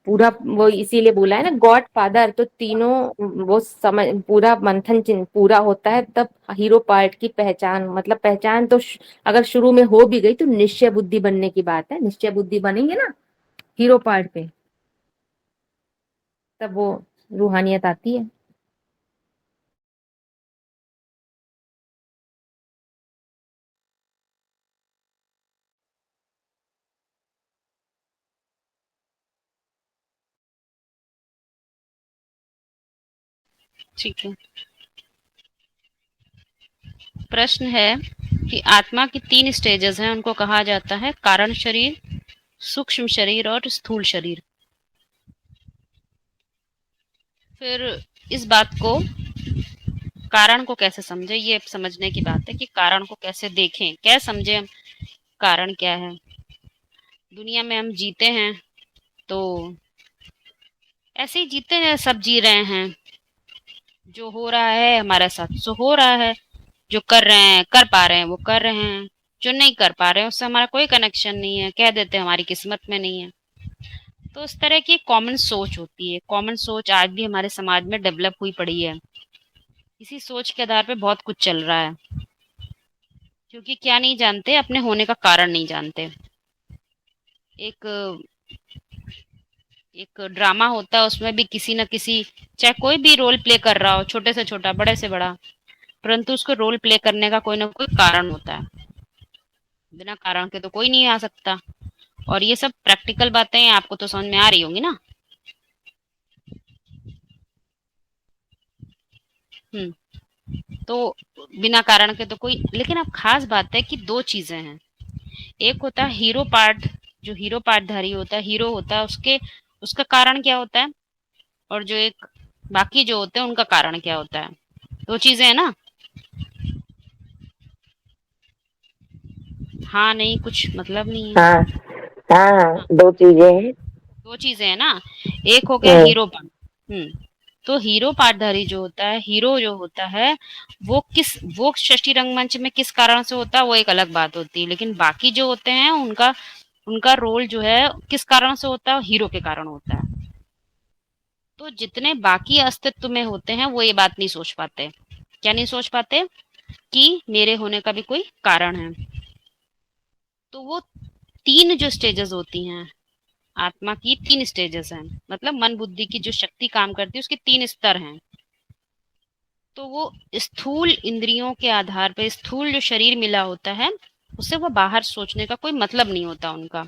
पूरा वो इसीलिए बोला है ना गॉड फादर, तो तीनों वो समझ पूरा मंथन पूरा होता है, तब हीरो पार्ट की पहचान, मतलब पहचान तो अगर शुरू में हो भी गई तो निश्चय बुद्धि बनने की बात है। निश्चय बुद्धि बनेंगे ना हीरो पार्ट पे, तब वो रूहानियत आती है। ठीक है। प्रश्न है कि आत्मा की 3 स्टेजेस हैं, उनको कहा जाता है कारण शरीर, सूक्ष्म शरीर और स्थूल शरीर। फिर इस बात को, कारण को कैसे समझे, ये समझने की बात है कि कारण को कैसे देखें, क्या समझे हम, कारण क्या है। दुनिया में हम जीते हैं तो ऐसे ही जीते हैं, सब जी रहे हैं, जो हो रहा है हमारे साथ सो हो रहा है, जो कर रहे हैं कर पा रहे हैं वो कर रहे हैं, जो नहीं कर पा रहे हैं उससे हमारा कोई कनेक्शन नहीं है, कह देते हैं हमारी किस्मत में नहीं है। तो इस तरह की कॉमन सोच होती है। कॉमन सोच आज भी हमारे समाज में डेवलप हुई पड़ी है। इसी सोच के आधार पे बहुत कुछ चल रहा है, क्योंकि क्या नहीं जानते, अपने होने का कारण नहीं जानते। एक ड्रामा होता है, उसमें भी किसी न किसी, चाहे कोई भी रोल प्ले कर रहा हो, छोटे से छोटा बड़े से बड़ा, परंतु उसको रोल प्ले करने का कोई ना कोई कारण होता है। बिना कारण के तो कोई नहीं आ सकता। और ये सब प्रैक्टिकल बातें आपको तो समझ में आ रही होंगी ना। तो बिना कारण के तो कोई, लेकिन अब खास बात है कि दो चीजें हैं। एक होता है हीरो पार्ट, जो हीरो पार्टधारी होता है, हीरो होता है, उसका कारण क्या होता है, और जो एक बाकी जो होते हैं उनका कारण क्या होता है। दो चीजें है ना। हाँ नहीं, कुछ मतलब नहीं है। हाँ हाँ, दो चीजें हैं। दो चीजें है ना। एक हो गया हम्म, हीरो पार्ट। तो हीरो पार्टधारी जो होता है, हीरो जो होता है, वो षष्ठी रंगमंच में किस कारण से होता है वो एक अलग बात होती है, लेकिन बाकी जो होते हैं उनका उनका रोल जो है किस कारण से होता है, हीरो के कारण होता है। तो जितने बाकी अस्तित्व में होते हैं वो ये बात नहीं सोच पाते। क्या नहीं सोच पाते? कि मेरे होने का भी कोई कारण है। तो वो तीन जो स्टेजेस होती हैं, आत्मा की तीन स्टेजेस हैं, मतलब मन बुद्धि की जो शक्ति काम करती है उसके तीन स्तर हैं। तो वो स्थूल इंद्रियों के आधार पर, स्थूल जो शरीर मिला होता है उससे वो बाहर सोचने का कोई मतलब नहीं होता उनका,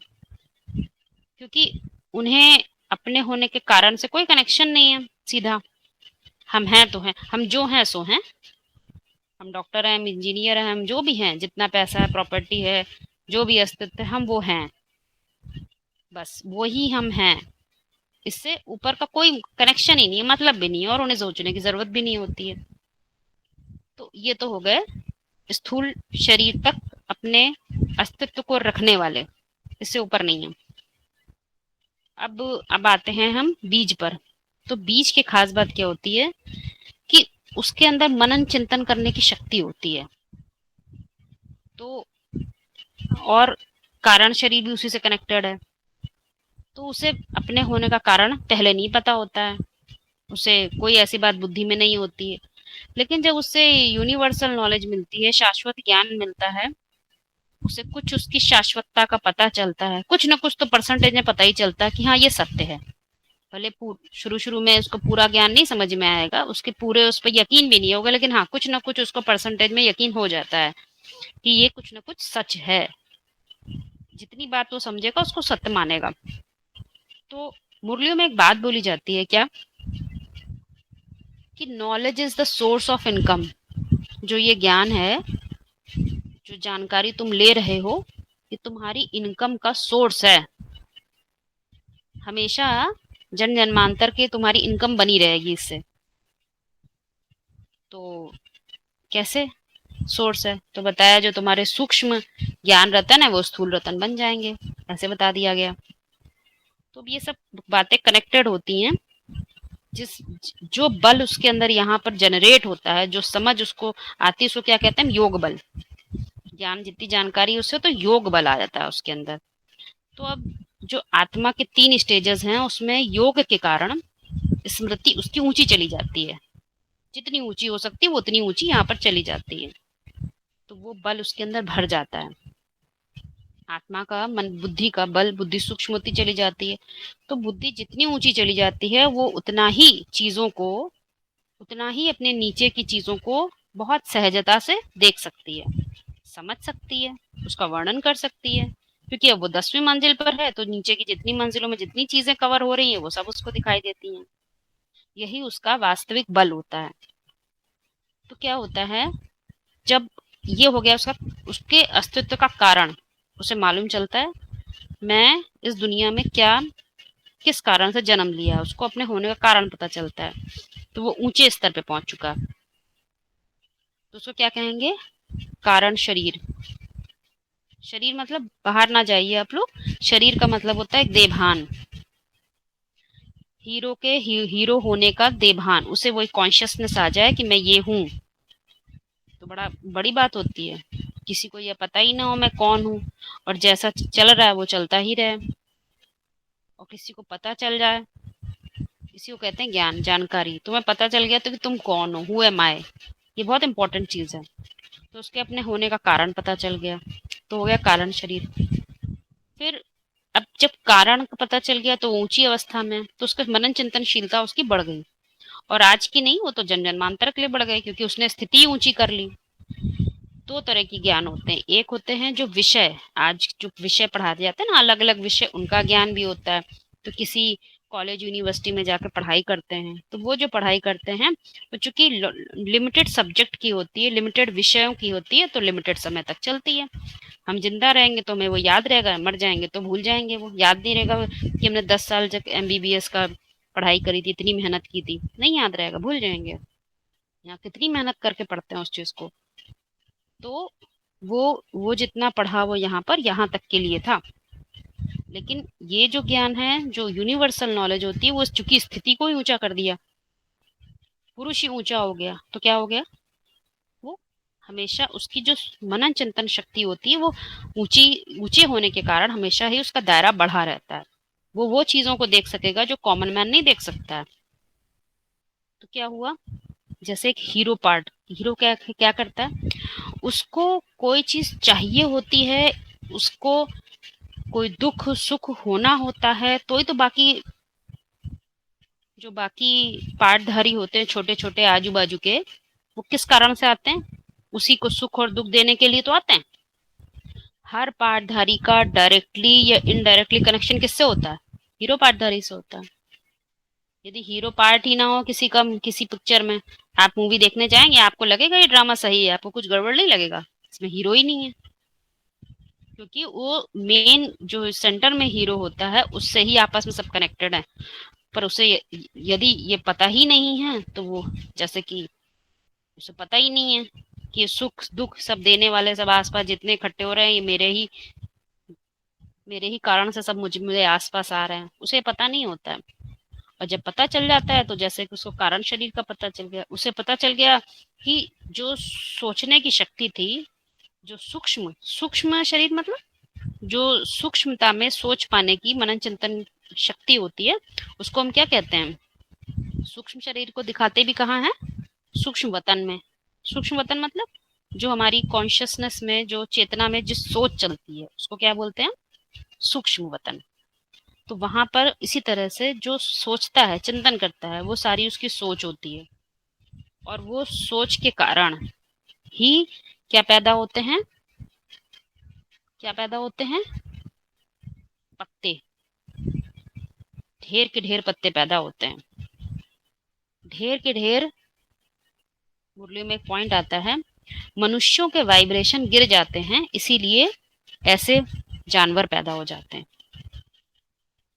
क्योंकि उन्हें अपने होने के कारण से कोई कनेक्शन नहीं है सीधा। हम हैं तो हैं, हम जो हैं सो हैं, हम डॉक्टर हैं, हम इंजीनियर हैं, हम जो भी हैं, जितना पैसा है, प्रॉपर्टी है, जो भी अस्तित्व है, हम वो हैं, बस वही हम हैं। इससे ऊपर का कोई कनेक्शन ही नहीं है, मतलब भी नहीं है, और उन्हें सोचने की जरूरत भी नहीं होती है। तो ये तो हो गए स्थूल शरीर तक अपने अस्तित्व को रखने वाले, इससे ऊपर नहीं है। अब आते हैं हम बीज पर। तो बीज की खास बात क्या होती है कि उसके अंदर मनन चिंतन करने की शक्ति होती है। तो और कारण शरीर भी उसी से कनेक्टेड है। तो उसे अपने होने का कारण पहले नहीं पता होता है, उसे कोई ऐसी बात बुद्धि में नहीं होती है। लेकिन जब उससे यूनिवर्सल नॉलेज मिलती है, शाश्वत ज्ञान मिलता है, उसे कुछ उसकी शाश्वतता का पता चलता है, कुछ ना कुछ तो परसेंटेज में पता ही चलता है कि हाँ ये सत्य है। भले शुरू शुरू में उसको पूरा ज्ञान नहीं समझ में आएगा, उसके पूरे उस पर यकीन भी नहीं होगा, लेकिन हाँ कुछ ना कुछ उसको परसेंटेज में यकीन हो जाता है कि ये कुछ ना कुछ सच है। जितनी बात वो समझेगा उसको सत्य मानेगा। तो मुरलियों में एक बात बोली जाती है क्या, कि knowledge is the source of income. जो ये ज्ञान है, जो जानकारी तुम ले रहे हो, ये तुम्हारी इनकम का सोर्स है। हमेशा जन जन्मांतर के तुम्हारी इनकम बनी रहेगी इससे। तो कैसे सोर्स है? तो बताया जो तुम्हारे सूक्ष्म ज्ञान रतन है वो स्थूल रतन बन जाएंगे, ऐसे बता दिया गया। तो ये सब बातें कनेक्टेड होती हैं। जो बल उसके अंदर यहाँ पर जनरेट होता है, जो समझ उसको आती है, उसको क्या कहते हैं? योग बल। ज्ञान जितनी जानकारी उससे तो योग बल आ जाता है उसके अंदर। तो अब जो आत्मा के तीन स्टेजेस हैं उसमें योग के कारण स्मृति उसकी ऊंची चली जाती है, जितनी ऊंची हो सकती है वो उतनी ऊंची यहाँ पर चली जाती है। तो वो बल उसके अंदर भर जाता है, आत्मा का, मन बुद्धि का बल, बुद्धि सूक्ष्म होती चली जाती है। तो बुद्धि जितनी ऊंची चली जाती है वो उतना ही चीजों को, उतना ही अपने नीचे की चीजों को बहुत सहजता से देख सकती है, समझ सकती है, उसका वर्णन कर सकती है। क्योंकि अब वो 10वीं मंजिल पर है तो नीचे की जितनी मंजिलों में जितनी चीजें कवर हो रही हैं वो सब उसको दिखाई देती हैं। यही उसका वास्तविक बल होता है। तो क्या होता है, जब ये हो गया उसका, उसके अस्तित्व का कारण उसे मालूम चलता है, मैं इस दुनिया में क्या, किस कारण से जन्म लिया, उसको अपने होने का कारण पता चलता है। तो वो ऊंचे स्तर पे पहुंच चुका। तो उसको क्या कहेंगे? कारण शरीर। शरीर मतलब बाहर ना जाइए आप लोग, शरीर का मतलब होता है एक देभान। हीरो के हीरो होने का देभान, उसे वही कॉन्शियसनेस आ जाए कि मैं ये हूं। तो बड़ी बात होती है। किसी को ये पता ही ना हो मैं कौन हूं, और जैसा चल रहा है वो चलता ही रहे। और किसी को पता चल जाए, इसी को कहते हैं ज्ञान, जानकारी। तुम्हें पता चल गया तो कि तुम कौन हो, हु एम आई, ये बहुत इंपॉर्टेंट चीज है। तो उसके अपने होने का कारण पता चल गया, तो हो गया कारण शरीर। फिर अब जब कारण का पता चल गया तो ऊंची अवस्था में, तो उसका मनन चिंतनशीलता उसकी बढ़ गई। और आज की नहीं, वो तो जन जन्मांतर के लिए बढ़ गई, क्योंकि उसने स्थिति ऊंची कर ली। दो तरह की ज्ञान होते हैं, एक होते हैं जो विषय, आज जो विषय पढ़ाए जाते हैं ना, अलग अलग विषय, उनका ज्ञान भी होता है। तो किसी कॉलेज यूनिवर्सिटी में जाकर पढ़ाई करते हैं, तो वो जो पढ़ाई करते हैं वो चूंकि लिमिटेड सब्जेक्ट की होती है, लिमिटेड विषयों की होती है, तो लिमिटेड समय तक चलती है। हम जिंदा रहेंगे तो हमें वो याद रहेगा, मर जाएंगे तो भूल जाएंगे, वो याद नहीं रहेगा कि हमने 10 साल तक MBBS का पढ़ाई करी थी, इतनी मेहनत की थी, नहीं याद रहेगा, भूल जाएंगे। यहाँ कितनी मेहनत करके पढ़ते हैं उस चीज को, तो वो जितना पढ़ा वो यहाँ पर यहाँ तक के लिए था। लेकिन ये जो ज्ञान है, जो यूनिवर्सल नॉलेज होती है, वो चूंकि स्थिति को ही ऊंचा कर दिया, पुरुष ही ऊंचा हो गया, तो क्या हो गया, वो हमेशा उसकी जो मनन चिंतन शक्ति होती है वो ऊंचे होने के कारण हमेशा ही उसका दायरा बढ़ा रहता है। वो चीजों को देख सकेगा जो कॉमन मैन नहीं देख सकता है। तो क्या हुआ, जैसे एक हीरो क्या क्या करता है, उसको कोई चीज चाहिए होती है, उसको कोई दुख सुख होना होता है, तो ही तो बाकी जो बाकी पार्टधारी होते हैं छोटे छोटे आजू बाजू के, वो किस कारण से आते हैं, उसी को सुख और दुख देने के लिए तो आते हैं। हर पार्टधारी का डायरेक्टली या इनडायरेक्टली कनेक्शन किससे होता है, हीरो पार्टधारी से होता है। यदि हीरो पार्ट ही ना हो किसी पिक्चर में, आप मूवी देखने जाएंगे, आपको लगेगा ये ड्रामा सही है, आपको कुछ गड़बड़ नहीं लगेगा, इसमें हीरो ही नहीं है, क्योंकि वो मेन जो सेंटर में हीरो होता है उससे ही आपस में सब कनेक्टेड है। पर उसे यदि ये पता ही नहीं है, तो वो जैसे कि उसे पता ही नहीं है कि सुख दुख सब देने वाले सब आसपास जितने इकट्ठे हो रहे हैं, ये मेरे ही कारण से सब मुझे आसपास आ रहे हैं, उसे पता नहीं होता है। और जब पता चल जाता है, तो जैसे कि उसको कारण शरीर का पता चल गया, उसे पता चल गया कि जो सोचने की शक्ति थी, जो सूक्ष्म शरीर मतलब जो सूक्ष्मता में सोच पाने की मनन चिंतन शक्ति होती है, उसको हम क्या कहते हैं, सूक्ष्म शरीर को दिखाते भी कहाँ है, सूक्ष्म वतन में। सूक्ष्म वतन मतलब जो हमारी कॉन्शियसनेस में, जो चेतना में जिस सोच चलती है, उसको क्या बोलते हैं, सूक्ष्म वतन। तो वहां पर इसी तरह से जो सोचता है, चिंतन करता है, वो सारी उसकी सोच होती है, और वो सोच के कारण ही क्या पैदा होते हैं, पत्ते, ढेर के ढेर पत्ते पैदा होते हैं, ढेर के ढेर। मुरली में एक पॉइंट आता है, मनुष्यों के वाइब्रेशन गिर जाते हैं, इसीलिए ऐसे जानवर पैदा हो जाते हैं।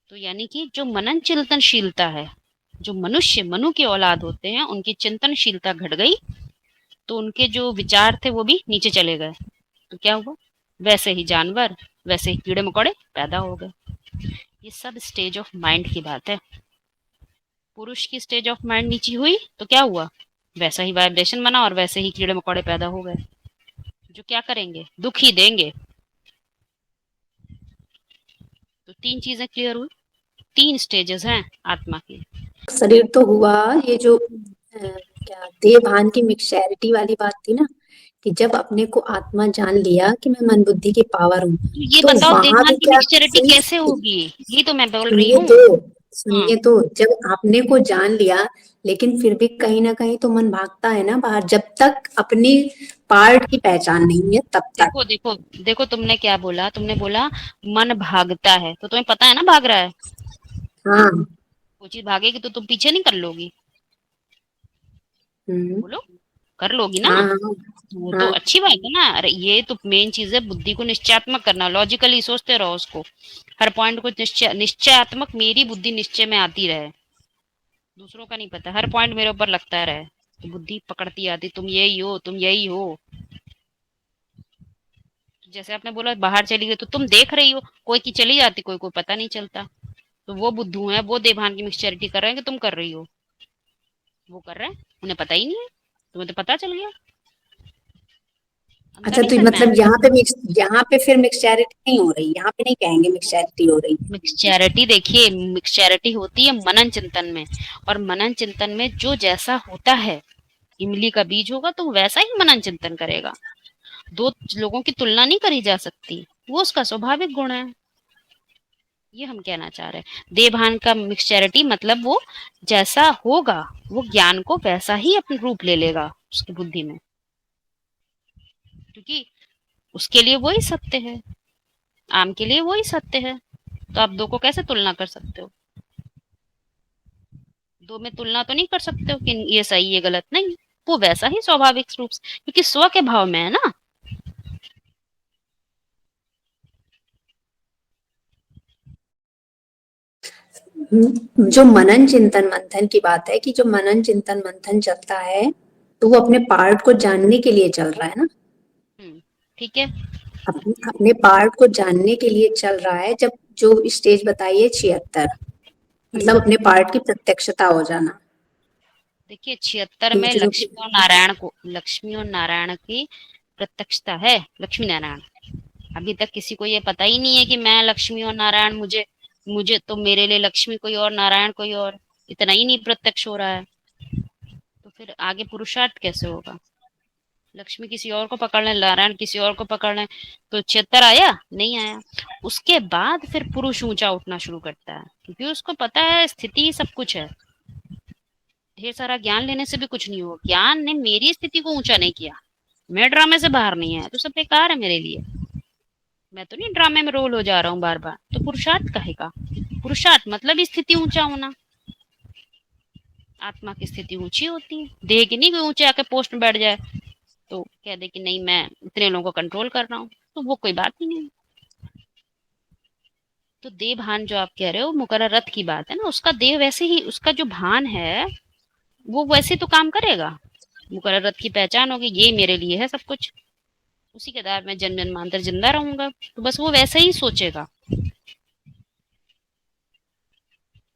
तो यानी कि जो मनन चिंतनशीलता है, जो मनु के औलाद होते हैं, उनकी चिंतनशीलता घट गई, तो उनके जो विचार थे वो भी नीचे चले गए। तो क्या हुआ, वैसे ही जानवर, वैसे ही कीड़े मकोड़े पैदा हो गए। ये सब स्टेज ऑफ माइंड की बात है। पुरुष की स्टेज ऑफ माइंड नीची हुई तो क्या हुआ, वैसा ही वाइब्रेशन बना, और वैसे ही कीड़े मकोड़े पैदा हो गए, जो क्या करेंगे, दुख ही देंगे। तो 3 चीजें क्लियर हुई, 3 स्टेजेस हैं आत्मा की। शरीर तो हुआ, ये जो क्या देह भान की मिक्सचैरिटी वाली बात थी ना, कि जब अपने को आत्मा जान लिया कि मैं मन बुद्धि की पावर हूँ, ये तो बताओ वहां देहान भी की क्या, मिक्सचरिटी कैसे होगी, ये तो मैं बोल रही सुनिए हूँ। तो सुनिए तो, जब आपने को जान लिया, लेकिन फिर भी कहीं ना कहीं तो मन भागता है ना बाहर, जब तक अपनी पार्ट की पहचान नहीं है तब तक। देखो देखो देखो, तुमने क्या बोला, तुमने बोला मन भागता है, तो तुम्हें पता है ना भाग रहा है। हाँ, वो चीज भागेगी तो तुम पीछे नहीं कर लोगी, बोलो, कर लोगी ना। हाँ, वो तो अच्छी बात है ना। अरे ये तो मेन चीज है, बुद्धि को निश्चयात्मक करना, लॉजिकली सोचते रहो उसको, हर पॉइंट को निश्चयात्मक, मेरी बुद्धि निश्चय में आती रहे, दूसरों का नहीं पता, हर पॉइंट मेरे ऊपर लगता रहे, तो बुद्धि पकड़ती आती, तुम यही हो, तुम यही हो। जैसे आपने बोला बाहर चली गई, तो तुम देख रही हो, कोई की चली जाती, कोई कोई पता नहीं चलता, तो वो बुद्धू है, वो देभान की मिक्सचरिटी कर रहे हैं कि तुम कर रही हो, वो कर रहे हैं, उन्हें पता ही नहीं है, तुम्हें तो पता चल गया। अच्छा, तो मतलब यहाँ पे फिर मिक्सचैरिटी नहीं हो रही, यहाँ पे नहीं कहेंगे मिक्सचैरिटी हो रही। मिक्सचैरिटी देखिए, मिक्सचैरिटी होती है मनन चिंतन में, और मनन चिंतन में जो जैसा होता है, इमली का बीज होगा तो वैसा ही मनन चिंतन करेगा। 2 लोगों की तुलना नहीं करी जा सकती, वो उसका स्वाभाविक गुण है, ये हम कहना चाह रहे हैं। देभान का मिक्सचैरिटी मतलब वो जैसा होगा, वो ज्ञान को वैसा ही अपने रूप ले लेगा उसकी बुद्धि में, क्योंकि उसके लिए वही सत्य है, आम के लिए वही सत्य है, तो आप 2 को कैसे तुलना कर सकते हो। दो में तुलना तो नहीं कर सकते हो कि ये सही ये गलत, नहीं, वो वैसा ही स्वाभाविक रूप से, क्योंकि स्व के भाव में है ना। जो मनन चिंतन मंथन की बात है कि जो मनन चिंतन मंथन चलता है तो वो अपने पार्ट को जानने के लिए चल रहा है ना, ठीक है। अपने पार्ट को जानने के लिए चल रहा है। जब जो स्टेज बताई है 76, मतलब अपने पार्ट की प्रत्यक्षता हो जाना। देखिए 76 ये में जो लक्ष्मी और नारायण की प्रत्यक्षता है। लक्ष्मी नारायण, अभी तक किसी को ये पता ही नहीं है कि मैं लक्ष्मी और नारायण, मुझे तो मेरे लिए लक्ष्मी कोई और, नारायण कोई और, इतना ही नहीं प्रत्यक्ष हो रहा है। तो फिर आगे पुरुषार्थ कैसे होगा? लक्ष्मी किसी और को पकड़ लें, नारायण किसी और को पकड़ लें, तो 76 आया नहीं आया। उसके बाद फिर पुरुष ऊंचा उठना शुरू करता है, क्योंकि उसको पता है स्थिति सब कुछ है। ढेर सारा ज्ञान लेने से भी कुछ नहीं होगा, ज्ञान ने मेरी स्थिति को ऊंचा नहीं किया, मैं ड्रामे से बाहर नहीं आया तो सब बेकार है मेरे लिए, मैं तो नहीं ड्रामे में रोल हो जा रहा हूँ बार बार। तो पुरुषार्थ कहेगा, पुरुषार्थ मतलब स्थिति ऊंचा होना। आत्मा की स्थिति ऊंची होती है, देह की नहीं। कोई ऊंचे आके पोस्ट में बैठ जाए तो कह दे कि नहीं मैं इतने लोगों को कंट्रोल कर रहा हूँ, तो वो कोई बात ही नहीं। तो देह भान जो आप कह रहे हो मुकर्रर रथ की बात है ना, उसका देह वैसे ही, उसका जो भान है वो वैसे तो काम करेगा। मुकर्रर रथ की पहचान होगी, ये मेरे लिए है सब कुछ, उसी के आधार में जन्म जन्मांतर जिंदा रहूंगा, तो बस वो वैसे ही सोचेगा।